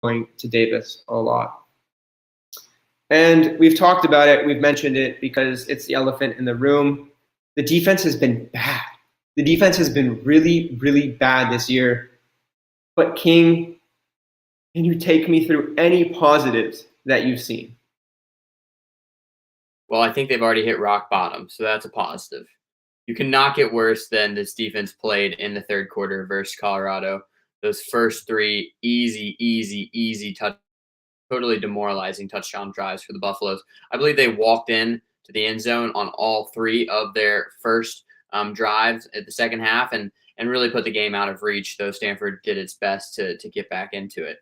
going to Davis a lot. And we've talked about it. We've mentioned it because it's the elephant in the room. The defense has been bad. The defense has been really, really bad this year. But King, can you take me through any positives that you've seen? Well, I think they've already hit rock bottom, so that's a positive. You cannot get worse than this defense played in the third quarter versus Colorado. Those first three easy totally demoralizing touchdown drives for the Buffaloes. I believe they walked in to the end zone on all three of their first drives at the second half and really put the game out of reach, though Stanford did its best to get back into it.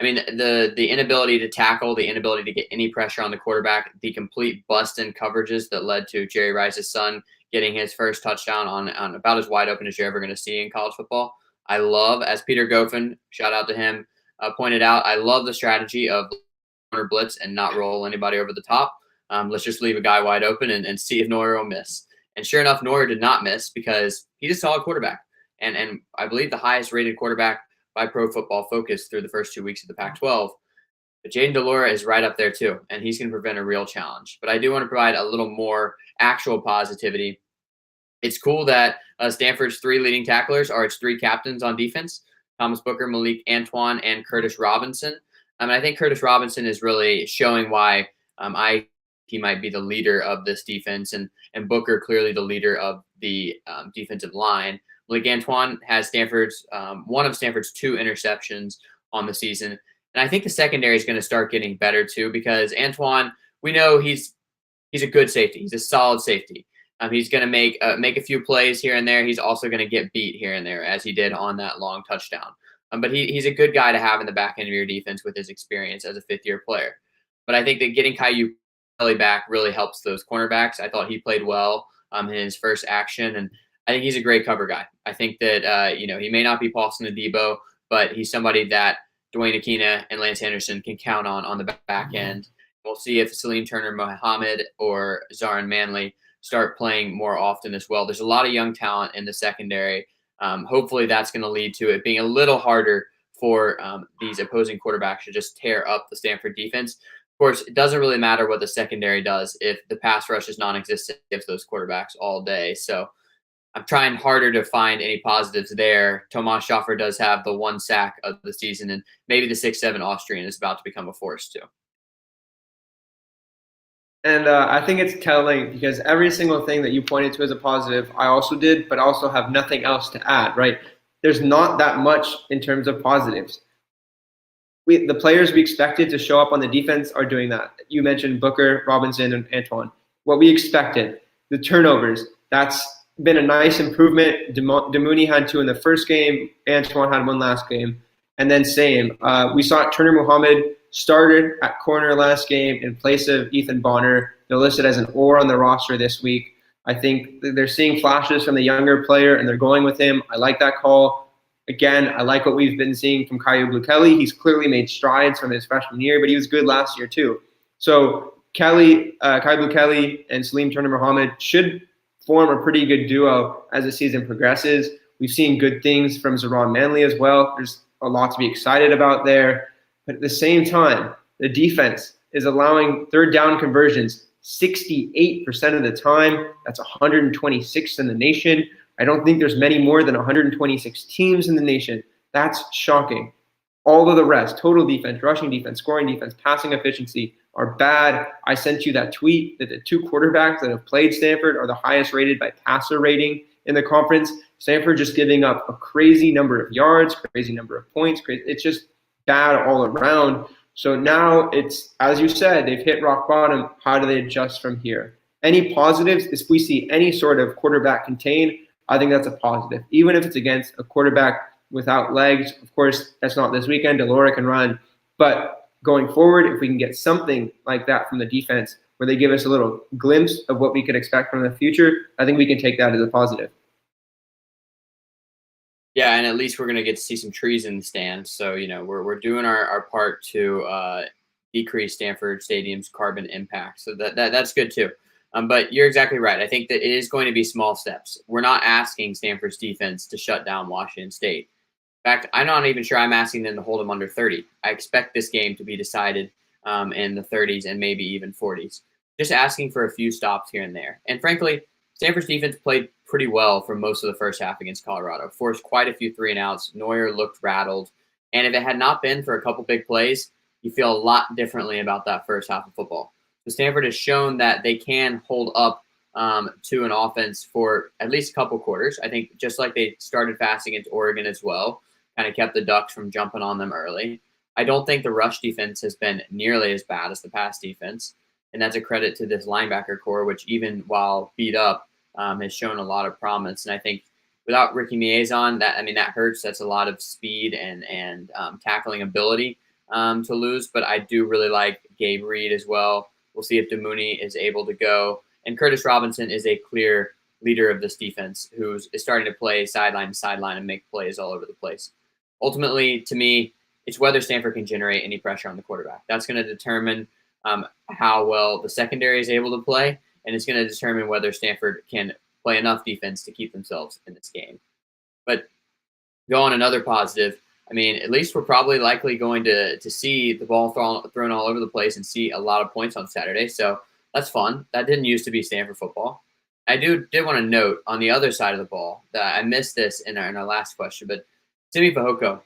I mean, the inability to tackle, the inability to get any pressure on the quarterback, the complete bust in coverages that led to Jerry Rice's son getting his first touchdown on about as wide open as you're ever going to see in college football. I love, as Peter Goffin, shout out to him, pointed out, I love the strategy of blitz and not roll anybody over the top. Let's just leave a guy wide open and see if Neuer will miss. And sure enough, Neuer did not miss because he's a solid quarterback. And I believe the highest rated quarterback by Pro Football Focus through the first 2 weeks of the Pac-12. But Jaden DeLora is right up there too, and he's going to prevent a real challenge. But I do want to provide a little more actual positivity. It's cool that Stanford's three leading tacklers are its three captains on defense: Thomas Booker, Malik, Antoine, and Curtis Robinson. I think Curtis Robinson is really showing why he might be the leader of this defense, and Booker clearly the leader of the defensive line. Malik Antoine has Stanford's one of Stanford's two interceptions on the season. And I think the secondary is going to start getting better too, because Antoine, we know he's a good safety. He's a solid safety. He's going to make a few plays here and there. He's also going to get beat here and there, as he did on that long touchdown. But he's a good guy to have in the back end of your defense with his experience as a fifth-year player. But I think that getting Caillou Kelly back really helps those cornerbacks. I thought he played well in his first action, and I think he's a great cover guy. I think that he may not be Paulson Adebo, but he's somebody that Dwayne Akina and Lance Anderson can count on the back end. We'll see if Salim Turner Muhammad or Zarin Manley start playing more often as well. There's a lot of young talent in the secondary. Hopefully that's going to lead to it being a little harder for these opposing quarterbacks to just tear up the Stanford defense. Of course, it doesn't really matter what the secondary does if the pass rush is non-existent against those quarterbacks all day. So I'm trying harder to find any positives there. Tomas Schaffer does have the one sack of the season, and maybe the 6'7" Austrian is about to become a force too. And I think it's telling because every single thing that you pointed to as a positive, I also did, but also have nothing else to add, right? There's not that much in terms of positives. The players we expected to show up on the defense are doing that. You mentioned Booker, Robinson, and Antoine. What we expected, the turnovers, that's been a nice improvement. Demooney had two in the first game. Antoine had one last game. And then same. We saw Turner Muhammad started at corner last game in place of Ethan Bonner. They're listed as an or on the roster this week. I think they're seeing flashes from the younger player, and they're going with him. I like that call. Again, I like what we've been seeing from Caillou Kelly. He's clearly made strides from his freshman year, but he was good last year too. So Caillou Kelly and Salim Turner Muhammad should form a pretty good duo as the season progresses. We've seen good things from Zarin Manley as well. There's a lot to be excited about there. But at the same time, the defense is allowing third down conversions 68% of the time. That's 126th in the nation. I don't think there's many more than 126 teams in the nation. That's shocking. All of the rest, total defense, rushing defense, scoring defense, passing efficiency, are bad. I sent you that tweet that the two quarterbacks that have played Stanford are the highest rated by passer rating in the conference. Stanford just giving up a crazy number of yards, crazy number of points. It's just bad all around. So now it's, as you said, they've hit rock bottom. How do they adjust from here? Any positives? If we see any sort of quarterback contained, I think that's a positive. Even if it's against a quarterback without legs, of course, that's not this weekend. DeLora can run. But going forward, if we can get something like that from the defense where they give us a little glimpse of what we could expect from the future, I think we can take that as a positive. Yeah, and at least we're going to get to see some trees in the stands. So, we're doing our part to decrease Stanford Stadium's carbon impact. So that's good too. But you're exactly right. I think that it is going to be small steps. We're not asking Stanford's defense to shut down Washington State. In fact, I'm not even sure I'm asking them to hold them under 30. I expect this game to be decided in the 30s and maybe even 40s. Just asking for a few stops here and there. And frankly, Stanford's defense played pretty well for most of the first half against Colorado. Forced quite a few 3-and-outs. Neuer looked rattled. And if it had not been for a couple big plays, you feel a lot differently about that first half of football. So Stanford has shown that they can hold up to an offense for at least a couple quarters. I think just like they started fast against Oregon as well, kind of kept the Ducks from jumping on them early. I don't think the rush defense has been nearly as bad as the pass defense. And that's a credit to this linebacker core, which even while beat up, has shown a lot of promise. And I think without Ricky Miezon, that hurts. That's a lot of speed and tackling ability to lose. But I do really like Gabe Reed as well. We'll see if Demooney is able to go. And Curtis Robinson is a clear leader of this defense who is starting to play sideline to sideline and make plays all over the place. Ultimately, to me, it's whether Stanford can generate any pressure on the quarterback. That's going to determine how well the secondary is able to play, and it's going to determine whether Stanford can play enough defense to keep themselves in this game. But go on another positive. At least we're probably likely going to see the ball thrown all over the place and see a lot of points on Saturday. So that's fun. That didn't used to be Stanford football. I did want to note on the other side of the ball that I missed this in our last question, but Simi Fehoko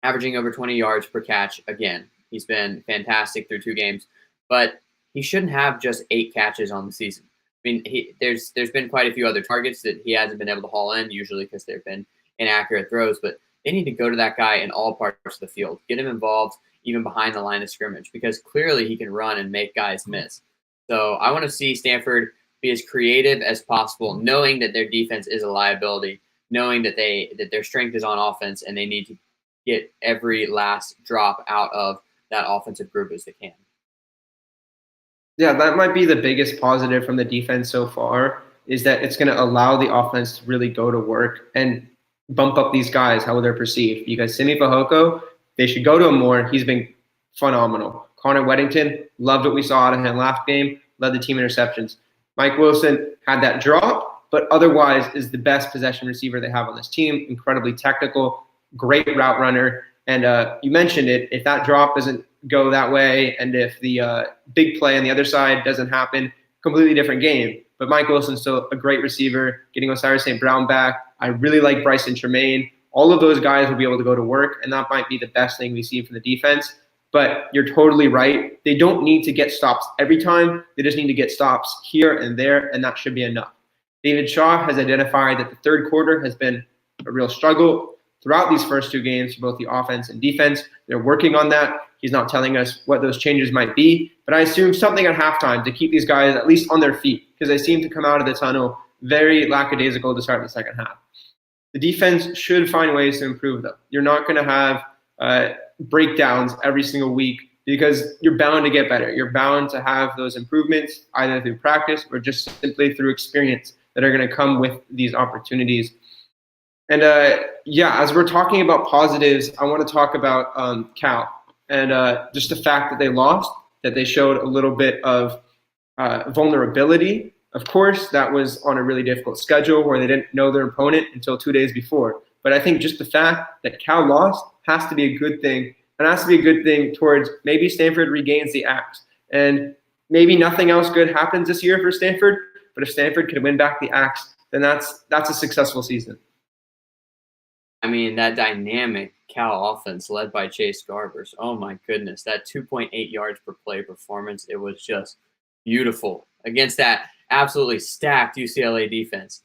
averaging over 20 yards per catch again. He's been fantastic through 2 games, but he shouldn't have just 8 catches on the season. There's been quite a few other targets that he hasn't been able to haul in, usually because they've been inaccurate throws, but they need to go to that guy in all parts of the field, get him involved even behind the line of scrimmage, because clearly he can run and make guys miss. So I want to see Stanford be as creative as possible, knowing that their defense is a liability, knowing that their strength is on offense and they need to get every last drop out of that offensive group as they can. Yeah, that might be the biggest positive from the defense so far, is that it's going to allow the offense to really go to work and bump up these guys, how they're perceived. Because Simi Fehoko, they should go to him more. He's been phenomenal. Connor Weddington, loved what we saw out of him last game, led the team in interceptions. Mike Wilson had that drop, but otherwise is the best possession receiver they have on this team. Incredibly technical, great route runner. And you mentioned it, if that drop doesn't go that way, and if the big play on the other side doesn't happen, completely different game. But Mike Wilson's still a great receiver, getting Osiris St. Brown back. I really like Bryson Tremaine. All of those guys will be able to go to work, and that might be the best thing we see from the defense. But you're totally right. They don't need to get stops every time. They just need to get stops here and there, and that should be enough. David Shaw has identified that the third quarter has been a real struggle throughout these first 2 games for both the offense and defense. They're working on that. He's not telling us what those changes might be, but I assume something at halftime to keep these guys at least on their feet, because they seem to come out of the tunnel very lackadaisical to start the second half. The defense should find ways to improve them. You're not going to have breakdowns every single week, because you're bound to get better. You're bound to have those improvements either through practice or just simply through experience that are going to come with these opportunities. And as we're talking about positives, I want to talk about Cal and just the fact that they lost, that they showed a little bit of vulnerability. Of course, that was on a really difficult schedule where they didn't know their opponent until 2 days before. But I think just the fact that Cal lost has to be a good thing, and has to be a good thing towards maybe Stanford regains the axe. And maybe nothing else good happens this year for Stanford, but if Stanford can win back the axe, then that's a successful season. That dynamic Cal offense led by Chase Garbers, oh my goodness, that 2.8 yards per play performance, it was just beautiful against that absolutely stacked UCLA defense.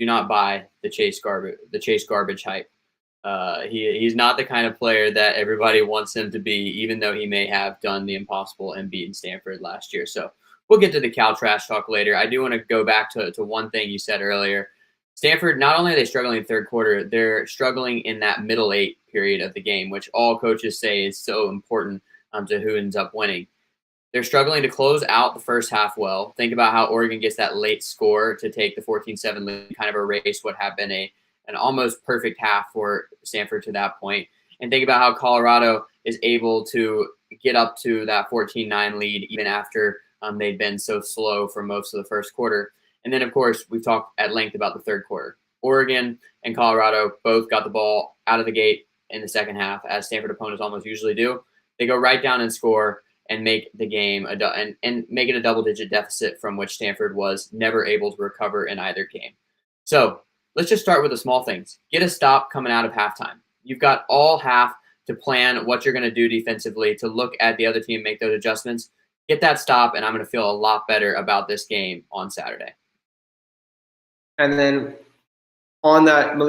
Do not buy the Chase Garbage hype. He's not the kind of player that everybody wants him to be, even though he may have done the impossible and beaten Stanford last year. So we'll get to the Cal trash talk later. I do want to go back to one thing you said earlier. Stanford, not only are they struggling in the third quarter, they're struggling in that middle 8 period of the game, which all coaches say is so important to who ends up winning. They're struggling to close out the first half well. Think about how Oregon gets that late score to take the 14-7 lead, kind of erase what had been an almost perfect half for Stanford to that point. And think about how Colorado is able to get up to that 14-9 lead even after they'd been so slow for most of the first quarter. And then, of course, we've talked at length about the third quarter. Oregon and Colorado both got the ball out of the gate in the second half, as Stanford opponents almost usually do. They go right down and score and make the game and make it a double-digit deficit from which Stanford was never able to recover in either game. So let's just start with the small things. Get a stop coming out of halftime. You've got all half to plan what you're going to do defensively, to look at the other team, make those adjustments. Get that stop, and I'm going to feel a lot better about this game on Saturday. And then on that, Malik,